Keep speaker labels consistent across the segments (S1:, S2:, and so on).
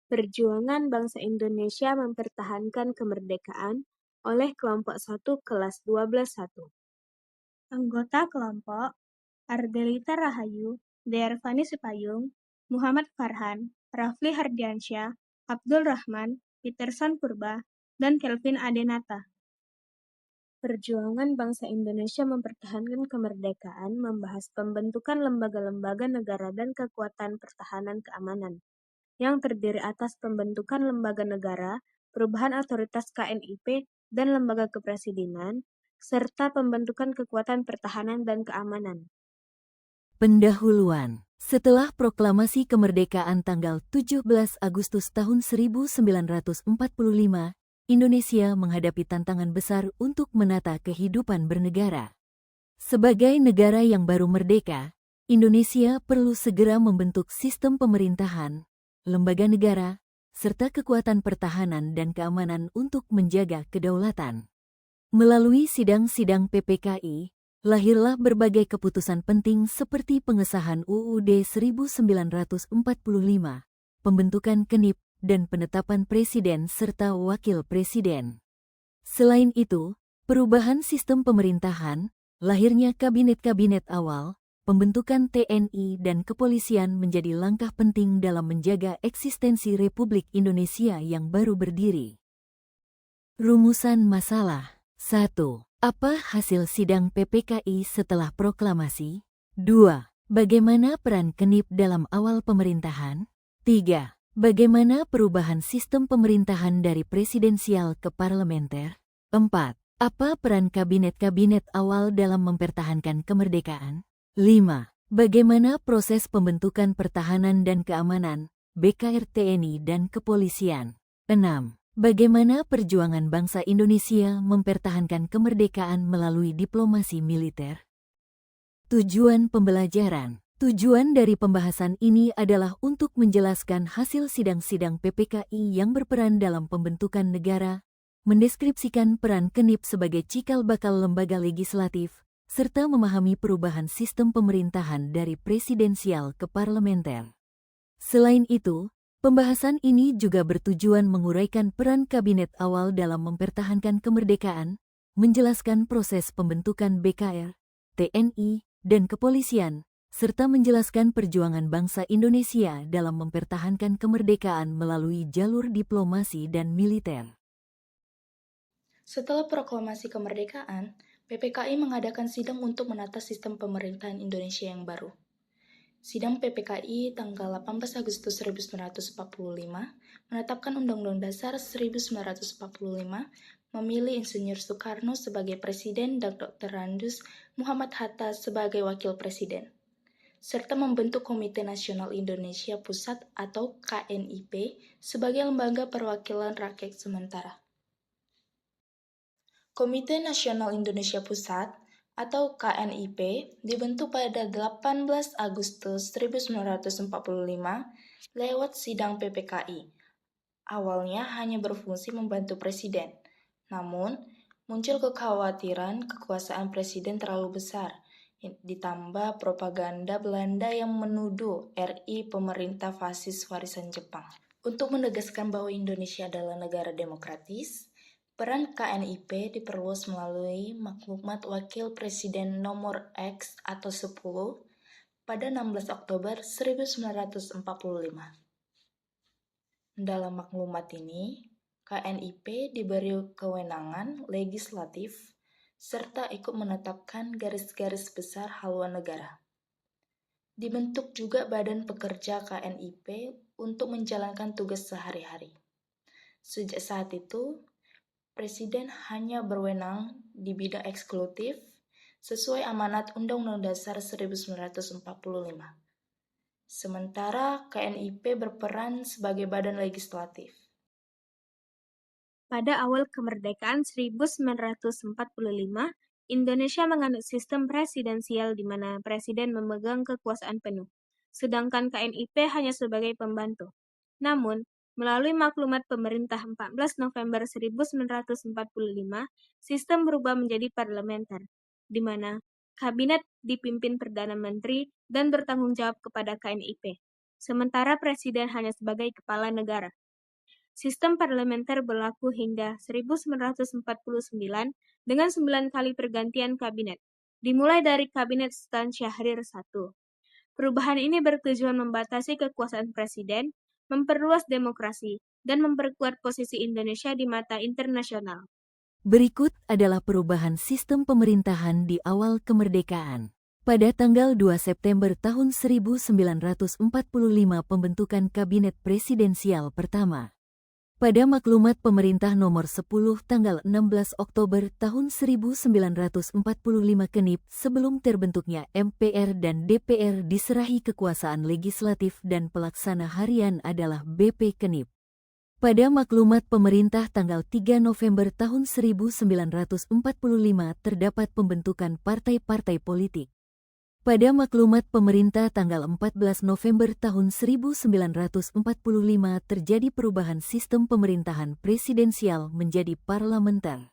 S1: Perjuangan bangsa Indonesia mempertahankan kemerdekaan oleh kelompok 1 kelas 12.1.
S2: Anggota kelompok: Ardelita Rahayu, Deyarvani Sipayung, Muhammad Farhan, Rafli Hardiansyah, Abdul Rahman, Peterson Purba, dan Kelvin Adenata.
S1: Perjuangan bangsa Indonesia mempertahankan kemerdekaan membahas pembentukan lembaga-lembaga negara dan kekuatan pertahanan keamanan, yang terdiri atas pembentukan lembaga negara, perubahan otoritas KNIP, dan lembaga kepresidenan, serta pembentukan kekuatan pertahanan dan keamanan.
S3: Pendahuluan. Setelah proklamasi kemerdekaan tanggal 17 Agustus tahun 1945, Indonesia menghadapi tantangan besar untuk menata kehidupan bernegara. Sebagai negara yang baru merdeka, Indonesia perlu segera membentuk sistem pemerintahan, lembaga negara, serta kekuatan pertahanan dan keamanan untuk menjaga kedaulatan. Melalui sidang-sidang PPKI, lahirlah berbagai keputusan penting seperti pengesahan UUD 1945, pembentukan KNIP, dan penetapan presiden serta wakil presiden. Selain itu, perubahan sistem pemerintahan, lahirnya kabinet-kabinet awal, pembentukan TNI dan kepolisian menjadi langkah penting dalam menjaga eksistensi Republik Indonesia yang baru berdiri. Rumusan masalah. 1. Apa hasil sidang PPKI setelah proklamasi? 2. Bagaimana peran KNIP dalam awal pemerintahan? 3. Bagaimana perubahan sistem pemerintahan dari presidensial ke parlementer? 4. Apa peran kabinet-kabinet awal dalam mempertahankan kemerdekaan? 5. Bagaimana proses pembentukan pertahanan dan keamanan, BKR TNI dan kepolisian? 6. Bagaimana perjuangan bangsa Indonesia mempertahankan kemerdekaan melalui diplomasi militer? Tujuan pembelajaran. Tujuan dari pembahasan ini adalah untuk menjelaskan hasil sidang-sidang PPKI yang berperan dalam pembentukan negara, mendeskripsikan peran KNIP sebagai cikal bakal lembaga legislatif, serta memahami perubahan sistem pemerintahan dari presidensial ke parlementer. Selain itu, pembahasan ini juga bertujuan menguraikan peran kabinet awal dalam mempertahankan kemerdekaan, menjelaskan proses pembentukan BKR, TNI, dan kepolisian, serta menjelaskan perjuangan bangsa Indonesia dalam mempertahankan kemerdekaan melalui jalur diplomasi dan militer.
S4: Setelah proklamasi kemerdekaan, PPKI mengadakan sidang untuk menata sistem pemerintahan Indonesia yang baru. Sidang PPKI tanggal 18 Agustus 1945 menetapkan Undang-Undang Dasar 1945, memilih Insinyur Soekarno sebagai Presiden dan Dr. Randus Muhammad Hatta sebagai Wakil Presiden, serta membentuk Komite Nasional Indonesia Pusat atau KNIP sebagai lembaga perwakilan rakyat sementara. Komite Nasional Indonesia Pusat atau KNIP dibentuk pada 18 Agustus 1945 lewat sidang PPKI. Awalnya hanya berfungsi membantu presiden, namun muncul kekhawatiran kekuasaan presiden terlalu besar, ditambah propaganda Belanda yang menuduh RI pemerintah fasis warisan Jepang. Untuk menegaskan bahwa Indonesia adalah negara demokratis, peran KNIP diperluas melalui Maklumat Wakil Presiden nomor X atau 10 pada 16 Oktober 1945. Dalam maklumat ini, KNIP diberi kewenangan legislatif serta ikut menetapkan garis-garis besar haluan negara. Dibentuk juga Badan Pekerja KNIP untuk menjalankan tugas sehari-hari. Sejak saat itu, Presiden hanya berwenang di bidang eksekutif sesuai amanat Undang-Undang Dasar 1945. Sementara KNIP berperan sebagai badan legislatif.
S1: Pada awal kemerdekaan 1945, Indonesia menganut sistem presidensial di mana presiden memegang kekuasaan penuh, sedangkan KNIP hanya sebagai pembantu. Namun, melalui maklumat pemerintah 14 November 1945, sistem berubah menjadi parlementer, di mana kabinet dipimpin Perdana Menteri dan bertanggung jawab kepada KNIP.
S2: sementara presiden hanya sebagai kepala negara. Sistem parlementer berlaku hingga 1949 dengan 9 kali pergantian kabinet, dimulai dari Kabinet Sultan Syahrir I. Perubahan ini bertujuan membatasi kekuasaan presiden, memperluas demokrasi, dan memperkuat posisi Indonesia di mata internasional.
S3: Berikut adalah perubahan sistem pemerintahan di awal kemerdekaan. Pada tanggal 2 September tahun 1945 pembentukan Kabinet Presidensial pertama. Pada Maklumat Pemerintah Nomor 10 tanggal 16 Oktober tahun 1945 Kenip sebelum terbentuknya MPR dan DPR diserahi kekuasaan legislatif dan pelaksana harian adalah BP Kenip. Pada Maklumat Pemerintah tanggal 3 November tahun 1945 terdapat pembentukan partai-partai politik. Pada Maklumat Pemerintah tanggal 14 November tahun 1945 terjadi perubahan sistem pemerintahan presidensial menjadi parlementer.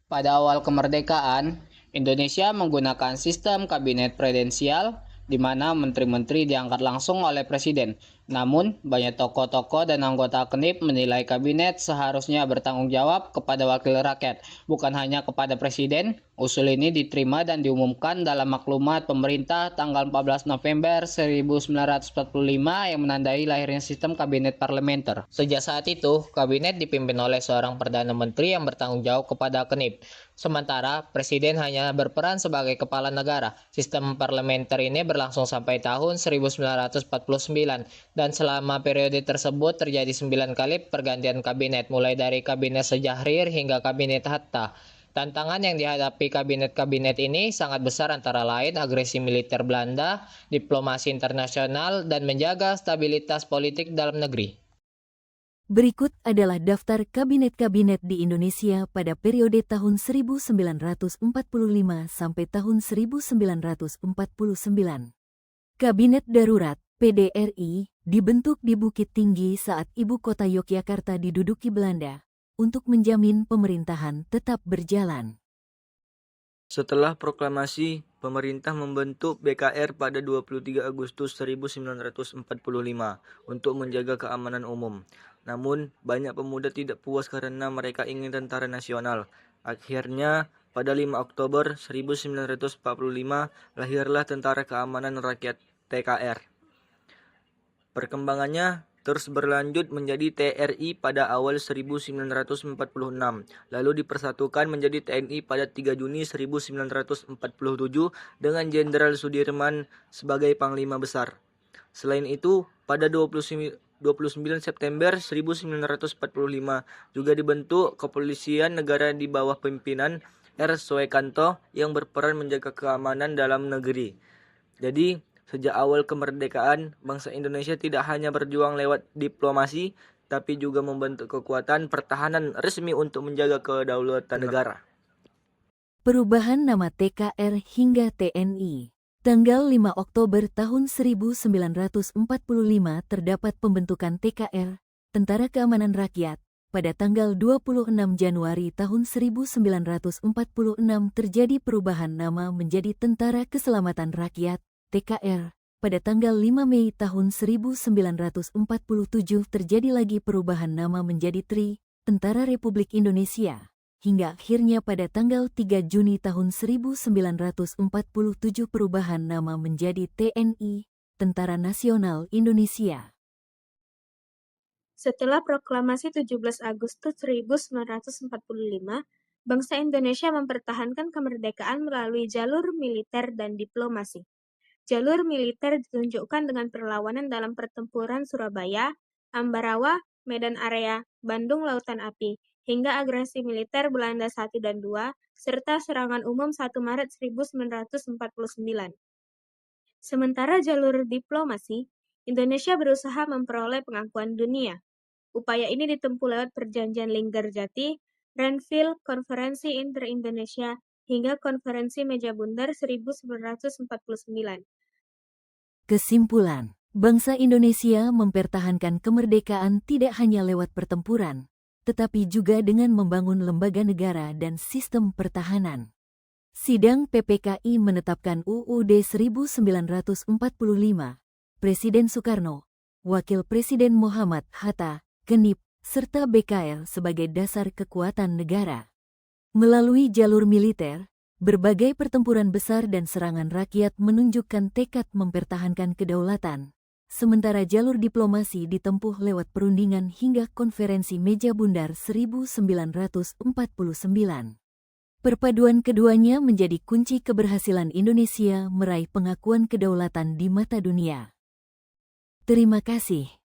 S5: Pada awal kemerdekaan, Indonesia menggunakan sistem kabinet presidensial di mana menteri-menteri diangkat langsung oleh presiden. Namun, banyak tokoh-tokoh dan anggota KNIP menilai kabinet seharusnya bertanggung jawab kepada wakil rakyat, bukan hanya kepada presiden. Usul ini diterima dan diumumkan dalam Maklumat Pemerintah tanggal 14 November 1945 yang menandai lahirnya sistem kabinet parlementer. Sejak saat itu, kabinet dipimpin oleh seorang Perdana Menteri yang bertanggung jawab kepada KNIP. Sementara, presiden hanya berperan sebagai kepala negara. Sistem parlementer ini berlangsung sampai tahun 1949 dan selama periode tersebut terjadi 9 kali pergantian kabinet, mulai dari kabinet Syahrir hingga kabinet Hatta. Tantangan yang dihadapi kabinet-kabinet ini sangat besar, antara lain agresi militer Belanda, diplomasi internasional, dan menjaga stabilitas politik dalam negeri.
S3: Berikut adalah daftar kabinet-kabinet di Indonesia pada periode tahun 1945 sampai tahun 1949. Kabinet Darurat, PDRI, dibentuk di Bukit Tinggi saat ibu kota Yogyakarta diduduki Belanda untuk menjamin pemerintahan tetap berjalan.
S6: Setelah proklamasi, pemerintah membentuk BKR pada 23 Agustus 1945 untuk menjaga keamanan umum. Namun, banyak pemuda tidak puas karena mereka ingin tentara nasional. Akhirnya, pada 5 Oktober 1945, lahirlah Tentara Keamanan Rakyat TKR. Perkembangannya terus berlanjut menjadi TRI pada awal 1946, lalu dipersatukan menjadi TNI pada 3 Juni 1947 dengan Jenderal Sudirman sebagai Panglima Besar. Selain itu, pada 29 September 1945 juga dibentuk Kepolisian Negara di bawah pimpinan R. Suekanto yang berperan menjaga keamanan dalam negeri. Jadi, sejak awal kemerdekaan, bangsa Indonesia tidak hanya berjuang lewat diplomasi, tapi juga membentuk kekuatan pertahanan resmi untuk menjaga kedaulatan negara.
S3: Perubahan nama TKR hingga TNI. Tanggal 5 Oktober tahun 1945 terdapat pembentukan TKR, Tentara Keamanan Rakyat. Pada tanggal 26 Januari tahun 1946 terjadi perubahan nama menjadi Tentara Keselamatan Rakyat, TKR. Pada tanggal 5 Mei tahun 1947 terjadi lagi perubahan nama menjadi TRI, Tentara Republik Indonesia. Hingga akhirnya pada tanggal 3 Juni tahun 1947 perubahan nama menjadi TNI, Tentara Nasional Indonesia.
S2: Setelah proklamasi 17 Agustus 1945, bangsa Indonesia mempertahankan kemerdekaan melalui jalur militer dan diplomasi. Jalur militer ditunjukkan dengan perlawanan dalam pertempuran Surabaya, Ambarawa, Medan Area, Bandung Lautan Api, hingga agresi militer Belanda 1 dan 2, serta serangan umum 1 Maret 1949. Sementara jalur diplomasi, Indonesia berusaha memperoleh pengakuan dunia. Upaya ini ditempuh lewat perjanjian Linggarjati, Renville, Konferensi Inter-Indonesia, hingga Konferensi Meja Bundar 1949.
S3: Kesimpulan, bangsa Indonesia mempertahankan kemerdekaan tidak hanya lewat pertempuran, tetapi juga dengan membangun lembaga negara dan sistem pertahanan. Sidang PPKI menetapkan UUD 1945. Presiden Soekarno Wakil Presiden Muhammad Hatta, GENIP, serta BKL sebagai dasar kekuatan negara. Melalui jalur militer, berbagai pertempuran besar dan serangan rakyat menunjukkan tekad mempertahankan kedaulatan, sementara jalur diplomasi ditempuh lewat perundingan hingga konferensi meja bundar 1949. Perpaduan keduanya menjadi kunci keberhasilan Indonesia meraih pengakuan kedaulatan di mata dunia. Terima kasih.